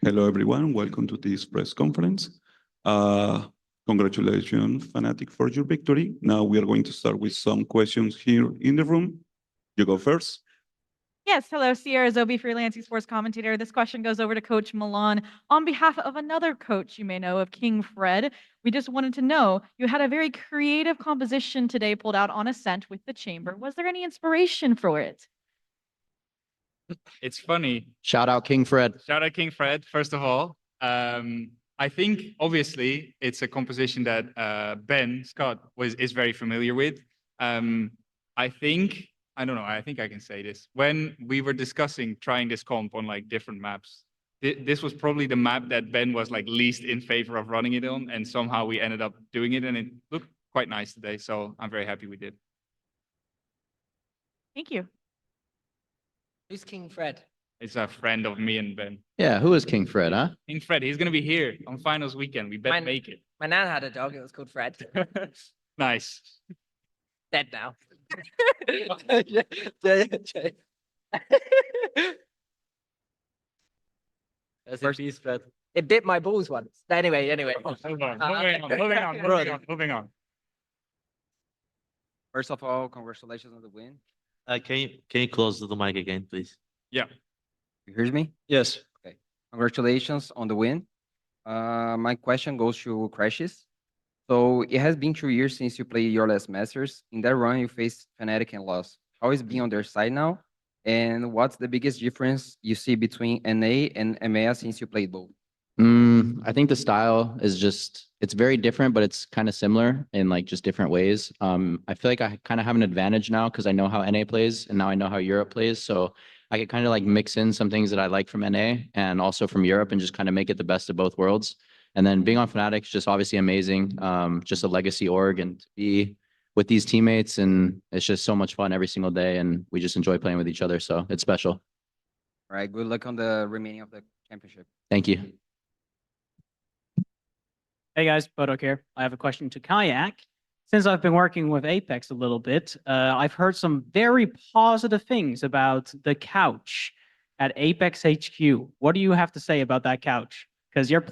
Hello, everyone. Welcome to this press conference. Congratulations, FNATIC, for your victory. Now we are going to start with some questions here in the room. You go first. Yes, hello, Sierra Zobi, freelance esports commentator. This question goes over to Coach Milan. On behalf of another coach you may know of, King Fred, we just wanted to know, you had a very creative composition today pulled out on Ascent with the chamber. Was there any inspiration for it? It's funny. Shout out King Fred. Shout out King Fred, first of all. I think, obviously, it's a composition that Ben Scott is very familiar with. I think I can say this. When we were discussing trying this comp on like different maps, this was probably the map that Ben was like least in favor of running it on, and somehow we ended up doing it, and it looked quite nice today, so I'm very happy we did. Thank you. Who's King Fred? It's a friend of me and Ben. Yeah, who is King Fred, huh? King Fred, he's going to be here on finals weekend. We better make it. My nan had a dog. It was called Fred. Nice. Dead now. Peace, Fred. It bit my balls once. Anyway. Moving on. First of all, congratulations on the win. Can you close the mic again, please? Yeah. You hear me? Yes. Okay. Congratulations on the win. My question goes to Crashes. So it has been 2 years since you played your last Masters. In that run, you faced FNATIC and lost. How is being on their side now? And what's the biggest difference you see between NA and EMEA since you played both? I think the style is it's very different, but it's kind of similar in like just different ways. I feel like I kind of have an advantage now because I know how NA plays and now I know how Europe plays. So I could kind of like mix in some things that I like from NA and also from Europe and just kind of make it the best of both worlds. And then being on FNATIC is just obviously amazing. Just a legacy org and to be with these teammates, and it's just so much fun every single day. And we just enjoy playing with each other. So it's special. All right. Good luck on the remaining of the championship. Thank you. Hey guys, Bodok here. I have a question to Kayak. Since I've been working with Apex a little bit, I've heard some very positive things about the couch at Apex HQ. What do you have to say about that couch? Because your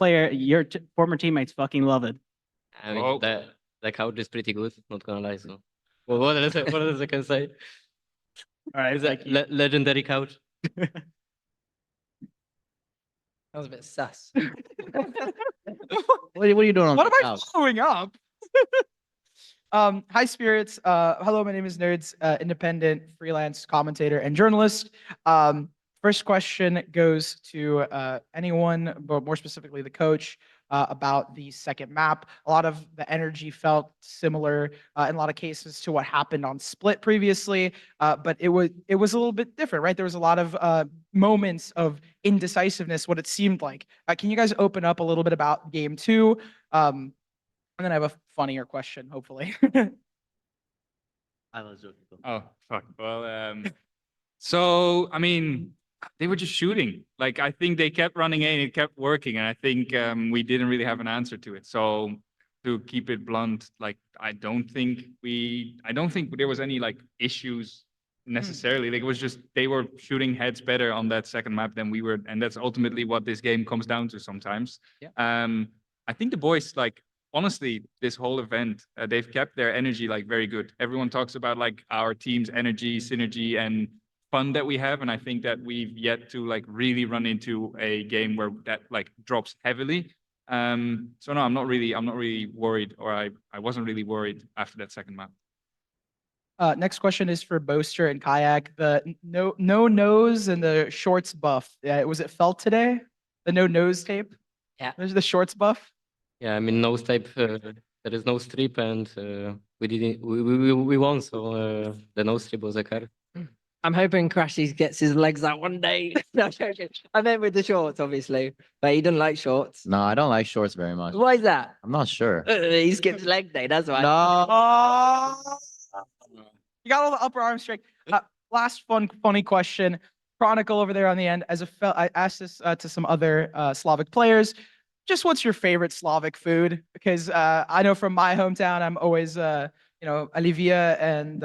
former teammates fucking love it. I mean, that couch is pretty good, not gonna lie. So, well, what else I can say? All right, It's a legendary couch. That was a bit sus. What are you doing on What the am I couch? following up? Hi, spirits. Hello, my name is Nerds, independent freelance commentator and journalist. First question goes to anyone, but more specifically the coach, about the second map. A lot of the energy felt similar in a lot of cases to what happened on Split previously, but it was a little bit different, right? There was a lot of moments of indecisiveness, what it seemed like. Can you guys open up a little bit about game two? And then I have a funnier question, hopefully. I was joking. Oh, fuck. Well, so, I mean, they were just shooting. Like, I think they kept running in, it kept working, and I think we didn't really have an answer to it. So, to keep it blunt, like, I don't think there was any, like, issues necessarily. Like, it was just, they were shooting heads better on that second map than we were, and that's ultimately what this game comes down to sometimes. Yeah. I think the boys, like, honestly, this whole event, they've kept their energy, like, very good. Everyone talks about, like, our team's energy, synergy, and fun that we have, and I think that we've yet to like really run into a game where that like drops heavily. So no, I'm not really worried, or I wasn't really worried after that second map. Next question is for Boaster and Kayak. The no nose and the shorts buff. Yeah, was it felt today? The no nose tape? Yeah. There's the shorts buff. Yeah, I mean, nose tape. There is no strip, and we won, so the nose strip was a card. I'm hoping Crashies gets his legs out one day. No, joking. I meant with the shorts, obviously, but he doesn't like shorts. No, I don't like shorts very much. Why is that? I'm not sure. He skips leg day. That's why. No. Oh, you got all the upper arm strength. Last funny question. Chronicle over there on the end. I asked this to some other Slavic players. Just what's your favorite Slavic food? Because I know from my hometown, I'm always olivia and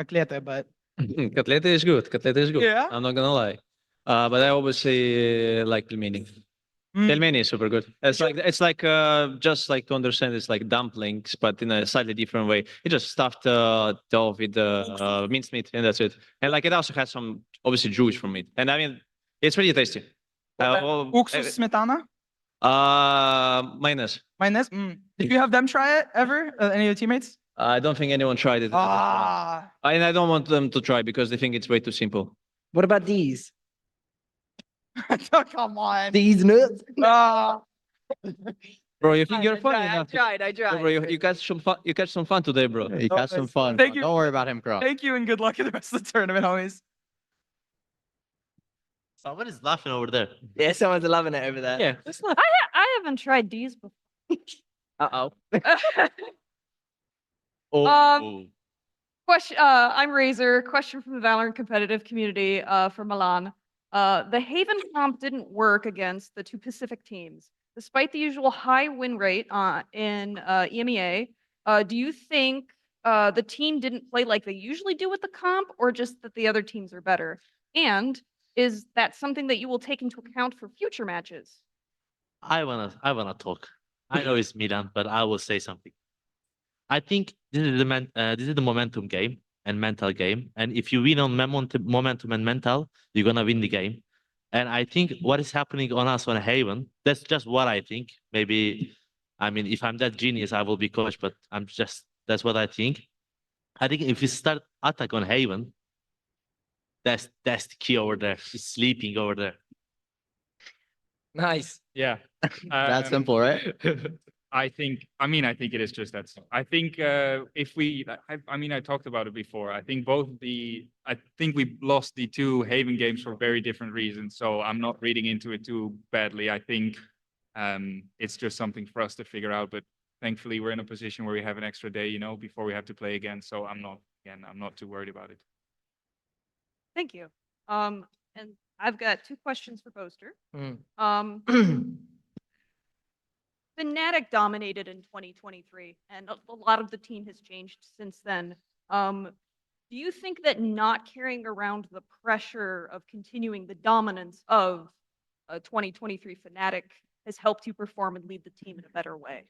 kotleta, but. Kotleta is good. Kotleta is good. Yeah. I'm not gonna lie. But I obviously like pelmeni. Pelmeni is super good. It's like just like to understand it's like dumplings, but in a slightly different way. It just stuffed dough with minced meat, and that's it. And like it also has some obviously Jewish from it, and I mean it's really tasty. Уксус smetana? Minus. Mayonnaise? Did you have them try it ever? Any of your teammates? I don't think anyone tried it. Ah. And I don't want them to try because they think it's way too simple. What about these? Come on. These nuts? Ah. Bro, you think you're funny enough? I tried. Bro, you catch some fun. You catch some fun today, bro. You got some fun. Thank bro. you. Don't worry about him, Crow. Thank you and good luck in the rest of the tournament, homies. Someone is laughing over there. Yeah, someone's loving it over there. Yeah. I haven't tried these before. Uh-oh. Oh, Question. I'm Razor. Question from the Valorant competitive community. For Milan. The Haven comp didn't work against the two Pacific teams, despite the usual high win rate in EMEA. Do you think the team didn't play like they usually do with the comp, or just that the other teams are better? And is that something that you will take into account for future matches? I wanna talk. I know it's Milan, but I will say something. I think this is the momentum game and mental game. And if you win on momentum and mental, you're gonna win the game. And I think what is happening on us on Haven, that's just what I think. Maybe, I mean, if I'm that genius, I will be coach, but that's what I think. I think if you start attack on Haven, that's the key over there. He's sleeping over there. Nice. Yeah. That simple, right? I think it is just that. I think if we, I talked about it before. I think we lost the two Haven games for very different reasons. So I'm not reading into it too badly. I think it's just something for us to figure out. But thankfully, we're in a position where we have an extra day, before we have to play again. So I'm not too worried about it. Thank you. And I've got two questions for Boaster. FNATIC dominated in 2023, and a lot of the team has changed since then. Do you think that not carrying around the pressure of continuing the dominance of 2023 FNATIC has helped you perform and lead the team in a better way?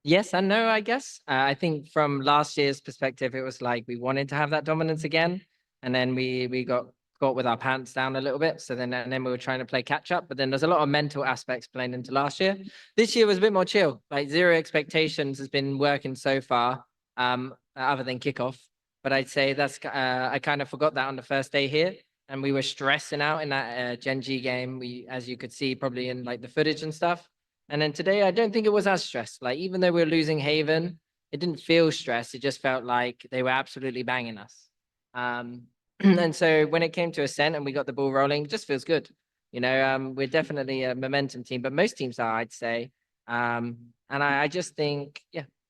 Yes and no, I guess. I think from last year's perspective, it was like we wanted to have that dominance again, and then we got caught with our pants down a little bit. So then we were trying to play catch up, but then there's a lot of mental aspects playing into last year. This year was a bit more chill. Like zero expectations has been working so far, other than kickoff. But I'd say that's I kind of forgot that on the first day here, and we were stressing out in that Gen G game. As you could see, probably in like the footage and stuff. And then today, I don't think it was as stressed. Like even though we were losing Haven, it didn't feel stressed. It just felt like they were absolutely banging us. And so when it came to Ascent and we got the ball rolling, it just feels good. We're definitely a momentum team, but most teams are, I'd say. And I just think,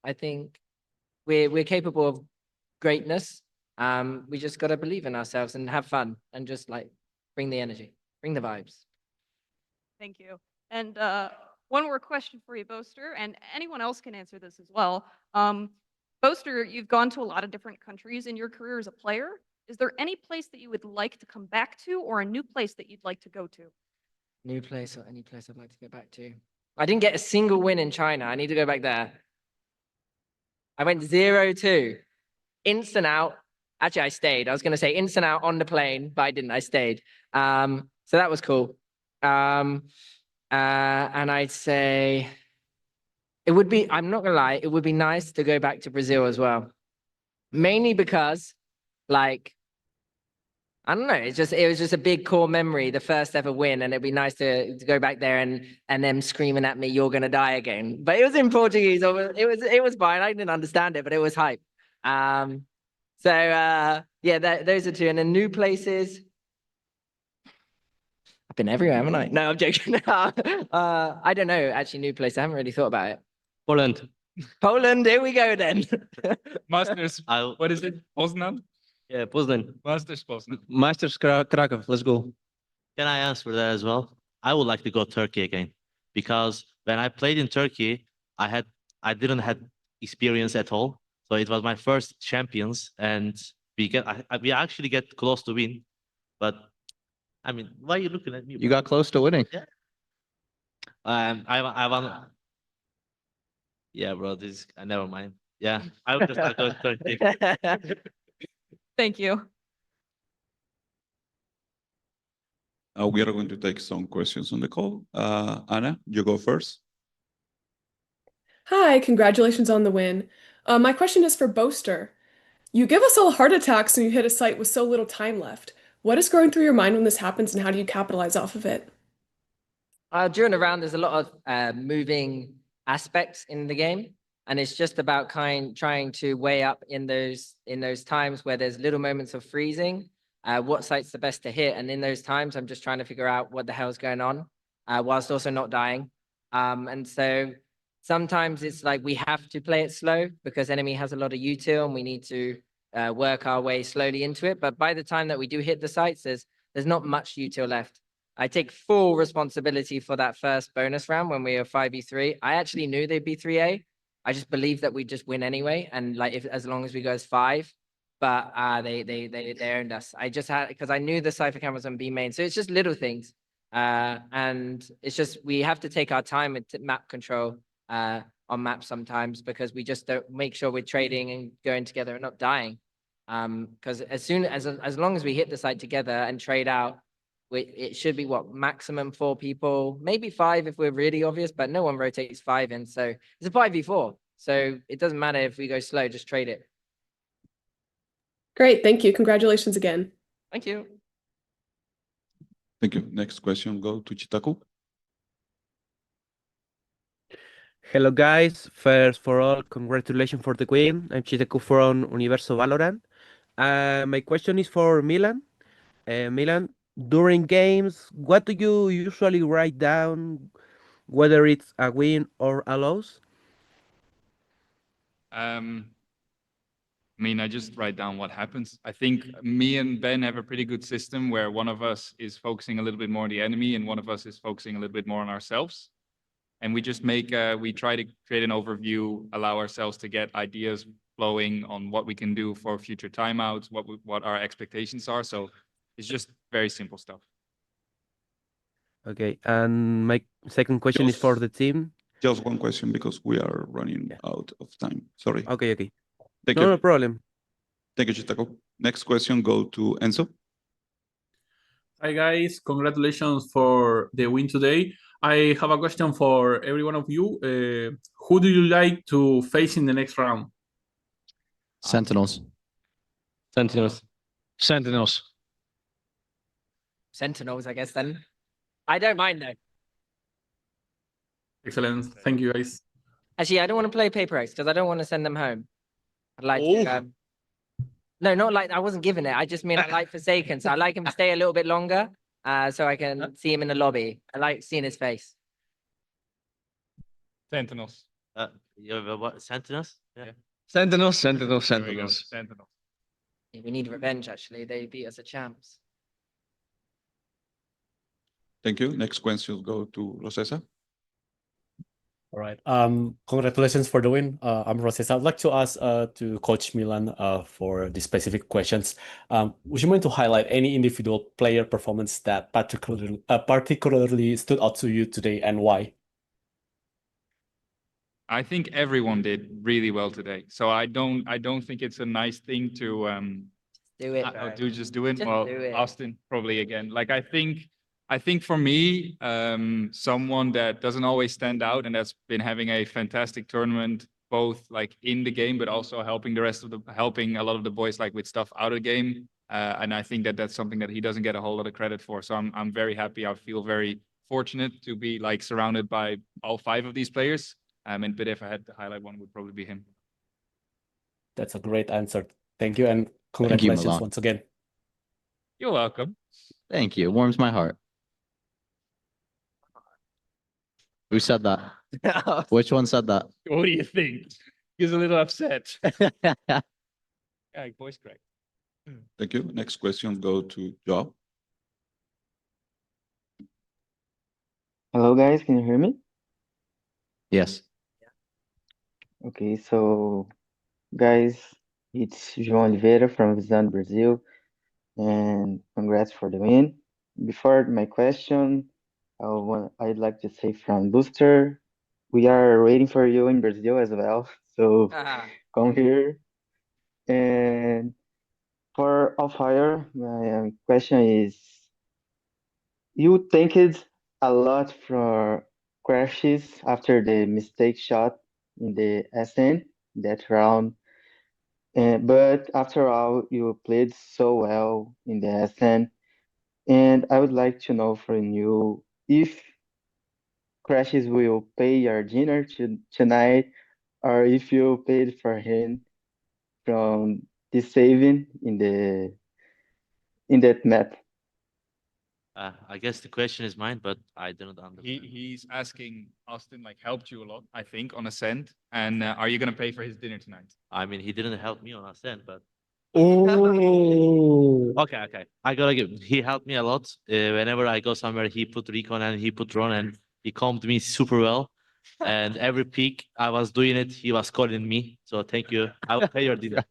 I think we're capable of greatness. We just got to believe in ourselves and have fun and just like bring the energy, bring the vibes. Thank you. And one more question for you, Boaster, and anyone else can answer this as well. Boaster, you've gone to a lot of different countries in your career as a player. Is there any place that you would like to come back to, or a new place that you'd like to go to? New place or any place I'd like to go back to? I didn't get a single win in China. I need to go back there. I went 0-2. Instant out. Actually, I stayed. I was going to say instant out on the plane, but I didn't. I stayed. So that was cool. And I'd say it would be, I'm not going to lie, it would be nice to go back to Brazil as well. Mainly because, like, I don't know, it was just a big core memory, the first ever win, and it'd be nice to go back there and them screaming at me, "You're gonna die again." But it was in Portuguese. It was fine. I didn't understand it, but it was hype. Those are two. And then new places. I've been everywhere, haven't I? No, I'm joking. I don't know. Actually, new place. I haven't really thought about it. Poland. Poland. Here we go then. Masters. What is it? Poznan? Yeah, Poznan. Masters Poznan. Masters Krakow. Let's go. Can I answer that as well? I would like to go Turkey again, because when I played in Turkey, I didn't have experience at all. So it was my first champions, and we actually get close to win, but I mean, why are you looking at me? You bro? got close to winning. Yeah. I want. Yeah, bro. Never mind. Yeah, I will just not go take. Thank you. We are going to take some questions on the call. Anna, you go first. Hi, congratulations on the win. My question is for Boaster. You give us all heart attacks when you hit a site with so little time left. What is going through your mind when this happens, and how do you capitalize off of it? During a round, there's a lot of moving aspects in the game, and it's just about trying to weigh up in those times where there's little moments of freezing, what site's the best to hit, and in those times, I'm just trying to figure out what the hell's going on, whilst also not dying. And so sometimes it's like we have to play it slow because enemy has a lot of util, and we need to work our way slowly into it. But by the time that we do hit the sites, there's not much util left. I take full responsibility for that first bonus round when we were 5v3. I actually knew they'd be 3A. I just believed that we'd just win anyway. And like, as long as we go as 5, but they owned us. I just had, because I knew the Cypher Cam was on B main. So it's just little things. And it's just, we have to take our time with map control on maps sometimes, because we just don't make sure we're trading and going together and not dying. Because as long as we hit the site together and trade out, it should be what, maximum 4 people, maybe 5 if we're really obvious, but no one rotates 5 in. So it's a 5v4. So it doesn't matter if we go slow, just trade it. Great, thank you. Congratulations again. Thank you. Thank you. Next question go to Chitaku. Hello guys, first for all, congratulations for the win. I'm Chitaku from Universo Valorant. My question is for Milan. Milan, during games, what do you usually write down, whether it's a win or a loss? I mean, I just write down what happens. I think me and Ben have a pretty good system where one of us is focusing a little bit more on the enemy and one of us is focusing a little bit more on ourselves. And we just we try to create an overview, allow ourselves to get ideas flowing on what we can do for future timeouts, what our expectations are. So it's just very simple stuff. Okay, and my second question is for the team. Just one question because we are running out of time. Sorry. Okay. Thank No you. problem. Thank you, Chitaku. Next question go to Enzo. Hi guys, congratulations for the win today. I have a question for every one of you. Who do you like to face in the next round? Sentinels. Sentinels. Sentinels, I guess then. I don't mind though. Excellent. Thank you guys. Actually, I don't want to play Paper X because I don't want to send them home. I'd like to. No, not like I wasn't given it. I just mean I like Forsaken. So I like him to stay a little bit longer so I can see him in the lobby. I like seeing his face. Sentinels. You have what? Sentinels? Yeah. Sentinels. There we go, Sentinels. Sentinels. Yeah, we need revenge, actually. They beat us as champs. Thank you. Next question go to Rosesa. All right. Congratulations for the win. I'm Roses. I'd like to ask to Coach Milan for the specific questions. Would you mind to highlight any individual player performance that particularly stood out to you today and why? I think everyone did really well today. So I don't think it's a nice thing to do it. Just do it. Just Well, do it. Austin probably again. Like I think for me, someone that doesn't always stand out and that's been having a fantastic tournament, both like in the game, but also helping helping a lot of the boys like with stuff out of the game. And I think that that's something that he doesn't get a whole lot of credit for. So I'm very happy. I feel very fortunate to be like surrounded by all 5 of these players. But if I had to highlight one, it would probably be him. That's a great answer. Thank you, and Thank you, congratulations Milan. once again. You're welcome. Thank you. It warms my heart. Who said that? Which one said that? What do you think? He's a little upset. Yeah, voice crack. Thank you. Next question go to Joe. Hello guys, can you hear me? Yes. Okay, so guys, it's João Oliveira from Visão, Brazil, and congrats for the win. before my question, I'd like to say from Booster, we are waiting for you in Brazil as well. So Ah. come here. And for Off-Fire, my question is, you thanked a lot for crashes after the mistake shot in the SN that round. But after all, you played so well in the SN. And I would like to know from you if Crashes will pay your dinner tonight, or if you paid for him from the saving in that map. I guess the question is mine, but I do not understand. He's asking Austin like helped you a lot, I think, on Ascent. And are you gonna pay for his dinner tonight? I mean, he didn't help me on Ascent, but Oh. okay. I gotta give. He helped me a lot. Whenever I go somewhere, he put recon and he put drone, and he calmed me super well. And every peak I was doing it, he was calling me. So thank you. I will pay your dinner.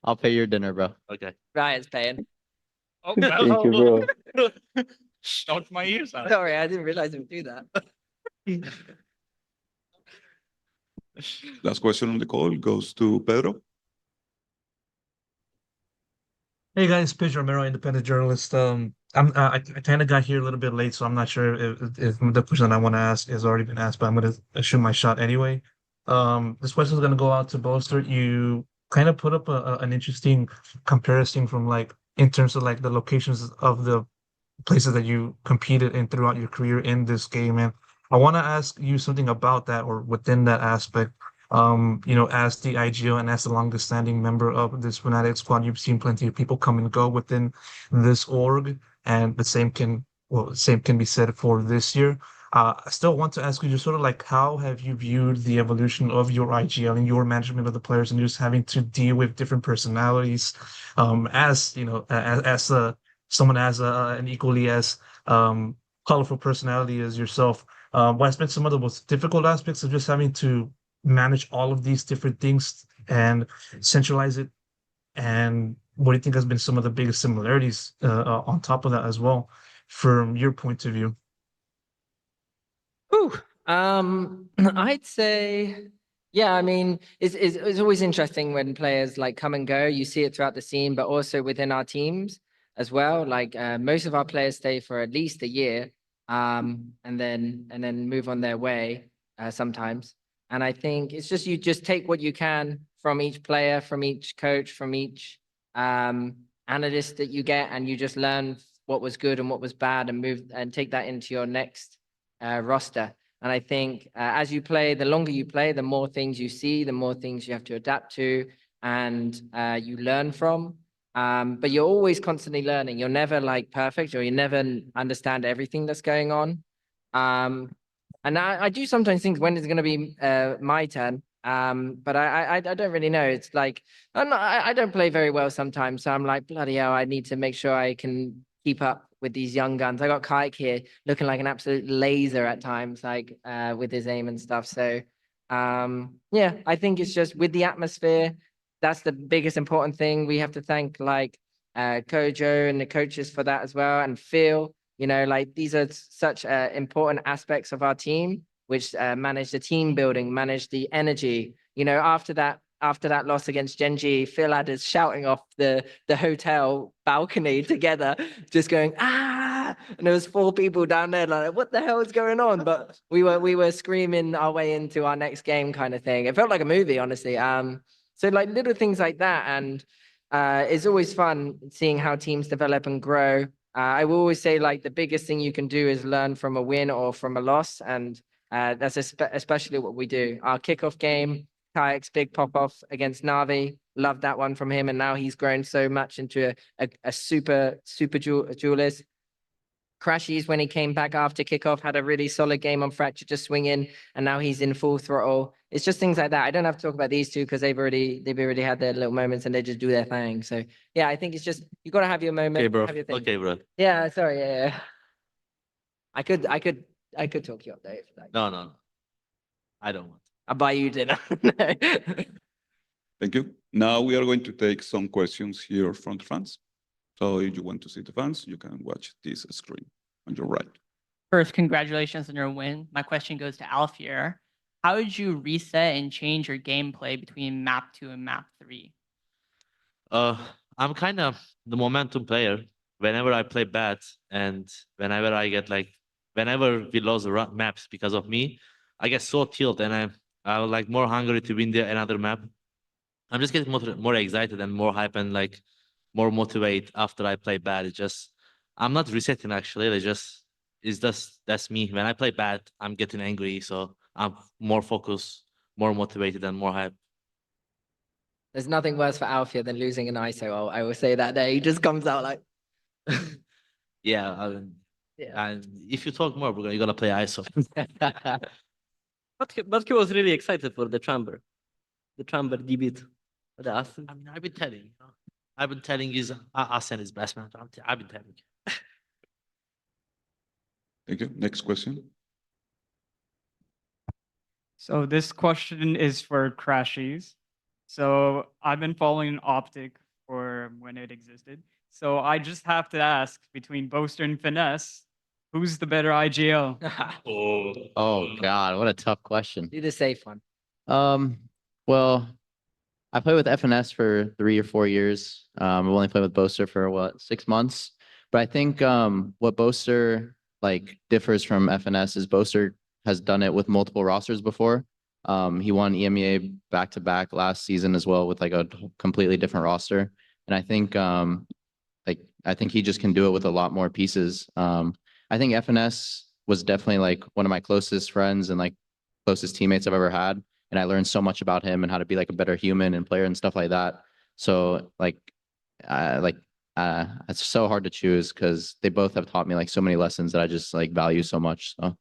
I'll pay your dinner, bro. Okay. Ryan's paying. Oh, Thank you, bro. Knocked my ears out. Sorry, I didn't realize he would do that. Last question on the call goes to Pedro. Hey guys, Pedro Romero, independent journalist. I kind of got here a little bit late, so I'm not sure if the question I want to ask has already been asked, but I'm gonna shoot my shot anyway. This question is gonna go out to Bolster. You kind of put up an interesting comparison from like in terms of like the locations of the places that you competed in throughout your career in this game, and I want to ask you something about that or within that aspect. As the IGO and as the longest standing member of this FNATIC squad, you've seen plenty of people come and go within this org, and the same can be said for this year. I still want to ask you just sort of like how have you viewed the evolution of your IGL and your management of the players and just having to deal with different personalities, as you know, as someone as an equally as colorful personality as yourself. What has been some of the most difficult aspects of just having to manage all of these different things and centralize it? And what do you think has been some of the biggest similarities on top of that as well, from your point of view? Whew. I'd say, yeah, I mean, it's always interesting when players like come and go. You see it throughout the scene, but also within our teams as well. Like most of our players stay for at least a year, and then move on their way sometimes. And I think it's just you just take what you can from each player, from each coach, from each analyst that you get, and you just learn what was good and what was bad, and move and take that into your next roster. And I think as you play, the longer you play, the more things you see, the more things you have to adapt to, and you learn from. But you're always constantly learning. You're never like perfect, or you never understand everything that's going on. And I do sometimes think when it's going to be my turn. But I don't really know. It's like I don't play very well sometimes, so I'm like, bloody hell, I need to make sure I can keep up with these young guns. I got Kaik here looking like an absolute laser at times, like with his aim and stuff. So yeah, I think it's just with the atmosphere. That's the biggest important thing. We have to thank like Kojo and the coaches for that as well, and Phil. Like these are such important aspects of our team, which manage the team building, manage the energy. After that loss against Genji, Phil had us shouting off the hotel balcony together, just going, ah, and there was 4 people down there like, what the hell is going on? But we were screaming our way into our next game kind of thing. It felt like a movie, honestly. So like little things like that. And it's always fun seeing how teams develop and grow. I will always say like the biggest thing you can do is learn from a win or from a loss. And that's especially what we do. Our kickoff game, Kayak's big pop-off against Navi, loved that one from him. And now he's grown so much into a super duelist. Crashies, when he came back after kickoff, had a really solid game on Fracture, just swinging, and now he's in full throttle. It's just things like that. I don't have to talk about these two because they've already had their little moments and they just do their thing. So yeah, I think it's just you got to have your moment. Okay, bro. Have your thing. Okay, bro. Yeah, sorry. Yeah. I could talk you up there. If you like. No. I don't want. I'll buy you dinner. Thank you. Now we are going to take some questions here from the fans. So if you want to see the fans, you can watch this screen on your right. First, congratulations on your win. My question goes to Alfier. How did you reset and change your gameplay between map 2 and map 3? I'm kind of the momentum player. Whenever I play bad and whenever I get whenever we lose the maps because of me, I get so tilted and I'm like more hungry to win another map. I'm just getting more excited and more hype and like more motivated after I play bad. I'm not resetting actually. That's me. When I play bad, I'm getting angry. So I'm more focused, more motivated, and more hype. There's nothing worse for Alfia than losing an ISO. I will say that there. He just comes out like. Yeah. And if you talk more, you're gonna play ISO. But he was really excited for the chamber debut. I mean, I've been telling you. I've been telling you, Asen is best man. I've been telling you. Thank you. Next question. So this question is for Crashies. So I've been following Optic for when it existed. So I just have to ask, between Boaster and Finesse, who's the better IGL? Oh God, what a tough question. Do the safe one. Well, I played with FNS for 3 or 4 years. I've only played with Boaster for what, 6 months. But I think what Boaster like differs from FNS is Boaster has done it with multiple rosters before. He won EMEA back-to-back last season as well with like a completely different roster. And I think I think he just can do it with a lot more pieces. I think FNS was definitely like one of my closest friends and like closest teammates I've ever had. And I learned so much about him and how to be like a better human and player and stuff like that. So it's so hard to choose because they both have taught me like so many lessons that I just like value so much. So.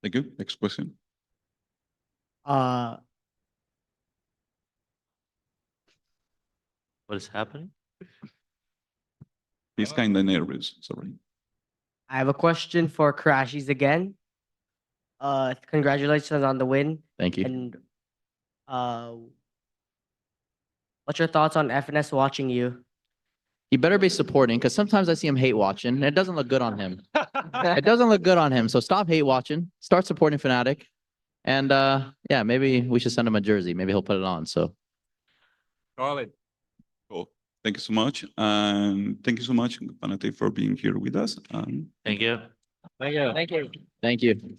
Thank you. Next question. What is happening? He's kind of nervous. Sorry. I have a question for Crashies again. Congratulations on the win. Thank you. And what's your thoughts on FNS watching you? He better be supporting because sometimes I see him hate watching and it doesn't look good on him. It doesn't look good on him. So stop hate watching. Start supporting FNATIC. And yeah, maybe we should send him a jersey. Maybe he'll put it on. So. Call it. Cool. Thank you so much. And thank you so much, FNATIC, for being here with us. Thank you. Thank you. Thank you. Thank you.